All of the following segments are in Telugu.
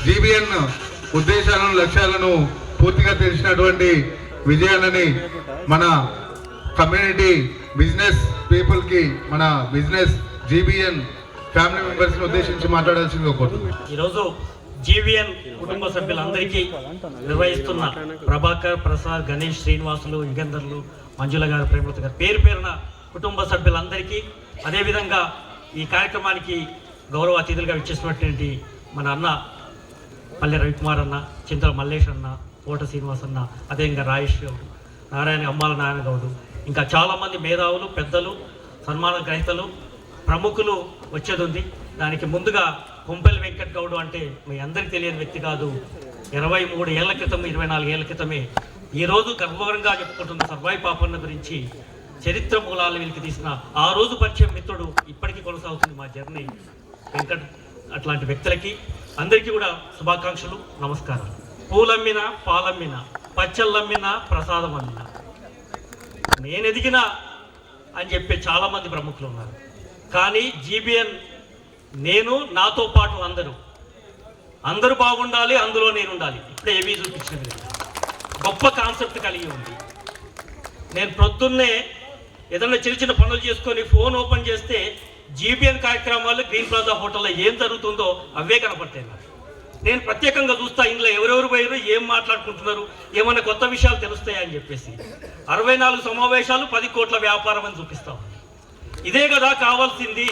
జీబీఎన్ ఉద్దేశాలను లక్ష్యాలను పూర్తిగా తెలిసినటువంటి విజయాలని మన కమ్యూనిటీ బిజినెస్ పీపుల్కి మన బిజినెస్ జీబీఎన్ ఫ్యామిలీ మెంబర్స్ని ఉద్దేశించి మాట్లాడాల్సిందిగా కోరుతున్నాను. ఈరోజు జీవీఎన్ కుటుంబ సభ్యులందరికీ నిర్వహిస్తున్న ప్రభాకర్, ప్రసాద్, గణేష్, శ్రీనివాసులు, యుగంధర్లు, మంజుల గారు, ప్రేమలత గారు పేరు పేరున కుటుంబ సభ్యులందరికీ, అదేవిధంగా ఈ కార్యక్రమానికి గౌరవ అతిథులుగా ఇచ్చేసినటువంటి మన అన్న పల్లె రవికుమార్ అన్న, చింతల మల్లేష్ అన్న, కోట శ్రీనివాస్ అన్న, అదేవిధంగా రాయేష్ గౌడు, నారాయణ అమ్మాల నారాయణ గౌడు, ఇంకా చాలామంది మేధావులు, పెద్దలు, సన్మాన గ్రహీతలు, ప్రముఖులు వచ్చేది ఉంది. దానికి ముందుగా కొంపెల్లి వెంకట్ గౌడు అంటే మీ అందరికీ తెలియని వ్యక్తి కాదు. 23 ఏళ్ల క్రితం, 24 ఏళ్ల క్రితమే ఈరోజు గర్వరంగా చెప్పుకుంటున్న సర్వాయి పాపన్న గురించి చరిత్ర మూలాలు వీళ్ళకి తీసిన ఆ రోజు పరిచయం మిత్రుడు ఇప్పటికీ కొనసాగుతుంది మా జర్నీ. వెంకట్ అట్లాంటి వ్యక్తులకి అందరికీ కూడా శుభాకాంక్షలు, నమస్కారం. పూలమ్మిన, పాలమ్మిన, పచ్చళ్ళమ్మిన, ప్రసాదం అమ్మిన, నేను ఎదిగినా అని చెప్పే చాలామంది ప్రముఖులు ఉన్నారు. కానీ జీబీఎన్ నేను, నాతో పాటు అందరూ బాగుండాలి, అందులో నేను ఉండాలి. ఇప్పుడే ఏమీ చూపించిన విధంగా గొప్ప కాన్సెప్ట్ కలిగి ఉంది. నేను ప్రొద్దున్నే ఏదైనా చిన్న చిన్న పనులు చేసుకొని ఫోన్ ఓపెన్ చేస్తే జీబీఎన్ కార్యక్రమాలు గ్రీన్ ప్లాజా హోటల్లో ఏం జరుగుతుందో అవే కనపడతాయి నాకు. నేను ప్రత్యేకంగా చూస్తా ఇందులో ఎవరెవరు పోయారు, ఏం మాట్లాడుకుంటున్నారు, ఏమైనా కొత్త విషయాలు తెలుస్తాయని చెప్పేసి 64 సమావేశాలు, 10 కోట్ల వ్యాపారం అని చూపిస్తాం. ఇదే కదా కావాల్సింది.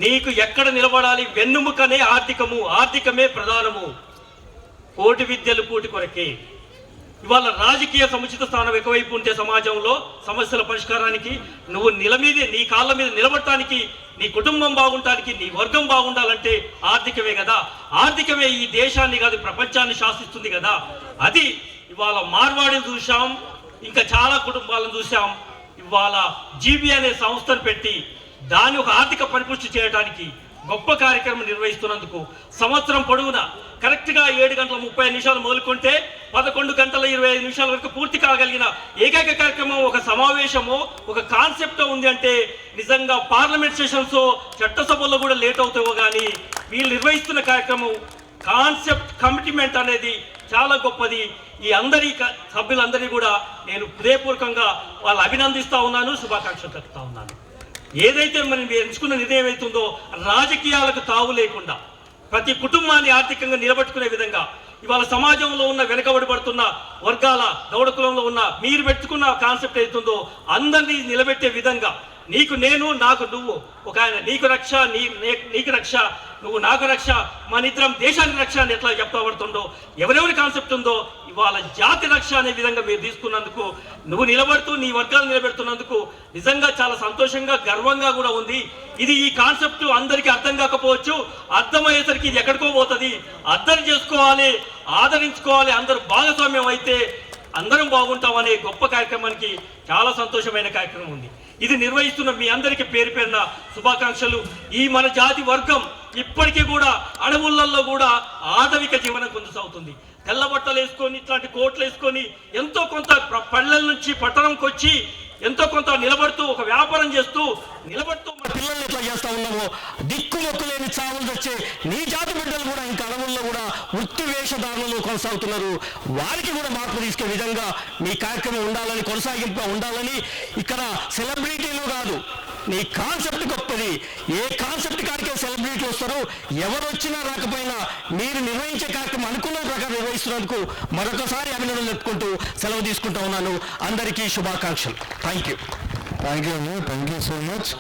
నీకు ఎక్కడ నిలబడాలి, వెన్నుముకనే ఆర్థికము, ఆర్థికమే ప్రధానము. కోటి విద్యలు కూటి కొరకే. ఇవాళ రాజకీయ సముచిత స్థానం ఎక్కువైపు ఉంటే సమాజంలో సమస్యల పరిష్కారానికి నువ్వు నీ కాళ్ళ మీద నిలబడటానికి, నీ కుటుంబం బాగుండటానికి, నీ వర్గం బాగుండాలంటే ఆర్థికమే కదా. ఆర్థికమే ఈ దేశాన్ని కాదు ప్రపంచాన్ని శాసిస్తుంది కదా. అది ఇవాళ మార్వాడిని చూసాం, ఇంకా చాలా కుటుంబాలను చూసాం. ఇవాళ జీబీ అనే సంస్థను పెట్టి దాన్ని ఒక ఆర్థిక పరిపుష్టి చేయడానికి గొప్ప కార్యక్రమం నిర్వహిస్తున్నందుకు సంవత్సరం పొడవునా కరెక్ట్గా 7 గంటల 30 నిమిషాలు మొదలుకుంటే 11 గంటల 25 నిమిషాల వరకు పూర్తి కాగలిగిన ఏకైక కార్యక్రమం, ఒక సమావేశము, ఒక కాన్సెప్ట్ ఉంది అంటే నిజంగా పార్లమెంట్ సెషన్స్, చట్టసభల్లో కూడా లేట్ అవుతావో కానీ వీళ్ళు నిర్వహిస్తున్న కార్యక్రమం కాన్సెప్ట్ కమిట్మెంట్ అనేది చాలా గొప్పది. ఈ అందరి సభ్యులందరినీ కూడా నేను హృదయపూర్వకంగా వాళ్ళు అభినందిస్తూ ఉన్నాను, శుభాకాంక్షలు తెలుపుతా ఉన్నాను. ఏదైతే మనం ఎంచుకున్న నిర్ణయం అవుతుందో రాజకీయాలకు తావు లేకుండా ప్రతి కుటుంబాన్ని ఆర్థికంగా నిలబెట్టుకునే విధంగా ఇవాళ సమాజంలో ఉన్న వెనకబడిపడుతున్న వర్గాల దౌడకులంలో ఉన్న మీరు పెట్టుకున్న కాన్సెప్ట్ అవుతుందో అందరినీ నిలబెట్టే విధంగా నీకు నేను, నాకు నువ్వు, ఒక ఆయన నీకు రక్ష, నీకు రక్ష, నువ్వు నాకు రక్ష, మన ఇద్దరం దేశానికి రక్ష అని ఎట్లా చెప్తా పడుతుందో, ఎవరెవరి కాన్సెప్ట్ ఉందో ఇవాళ జాతి రక్ష అనే విధంగా మీరు తీసుకున్నందుకు, నువ్వు నిలబడుతూ నీ వర్గాలు నిలబెడుతున్నందుకు నిజంగా చాలా సంతోషంగా, గర్వంగా కూడా ఉంది. ఇది ఈ కాన్సెప్ట్ అందరికీ అర్థం కాకపోవచ్చు, అర్థమయ్యేసరికి ఇది ఎక్కడికో పోతుంది. అర్థం చేసుకోవాలి, ఆదరించుకోవాలి, అందరూ భాగస్వామ్యం అయితే అందరం బాగుంటామనే గొప్ప కార్యక్రమానికి చాలా సంతోషమైన కార్యక్రమం ఉంది. ఇది నిర్వహిస్తున్న మీ అందరికీ పేరు పేరున శుభాకాంక్షలు. ఈ మన జాతి వర్గం ఇప్పటికీ కూడా అడవులలో కూడా ఆధవిక జీవనం కొనసాగుతుంది. తెల్ల బట్టలు వేసుకొని, ఇట్లాంటి కోట్లు వేసుకొని ఎంతో కొంత పల్లెల నుంచి పట్టణంకి వచ్చి ఎంతో కొంత నిలబడుతూ ఒక వ్యాపారం చేస్తూ నిలబడుతూ మన పిల్లల్ని ఎట్లా చేస్తా ఉన్నామో, దిక్కుమొక్కు లేని చావులు వచ్చే నీ జాతి బిడ్డలు కూడా ఇంకా అడవుల్లో కూడా వృత్తి వేషధారణలో కొనసాగుతున్నారు. వారికి కూడా మార్పు తీసుకే విధంగా మీ కార్యక్రమం ఉండాలని, కొనసాగింపుగా ఉండాలని. ఇక్కడ సెలబ్రిటీలు కాదు, నీ కాన్సెప్ట్ గొప్పది. ఏ కాన్సెప్ట్ కాడికే సెలబ్రిటీలు వస్తారు, ఎవరు వచ్చినా రాకపోయినా మీరు నిర్వహించే కార్యక్రమం అనుకున్న ప్రకారం నిర్వహిస్తున్నందుకు మరొకసారి అభినందనలు చెప్పుకుంటూ సెలవు తీసుకుంటా ఉన్నాను. అందరికీ శుభాకాంక్షలు. Thank you so much.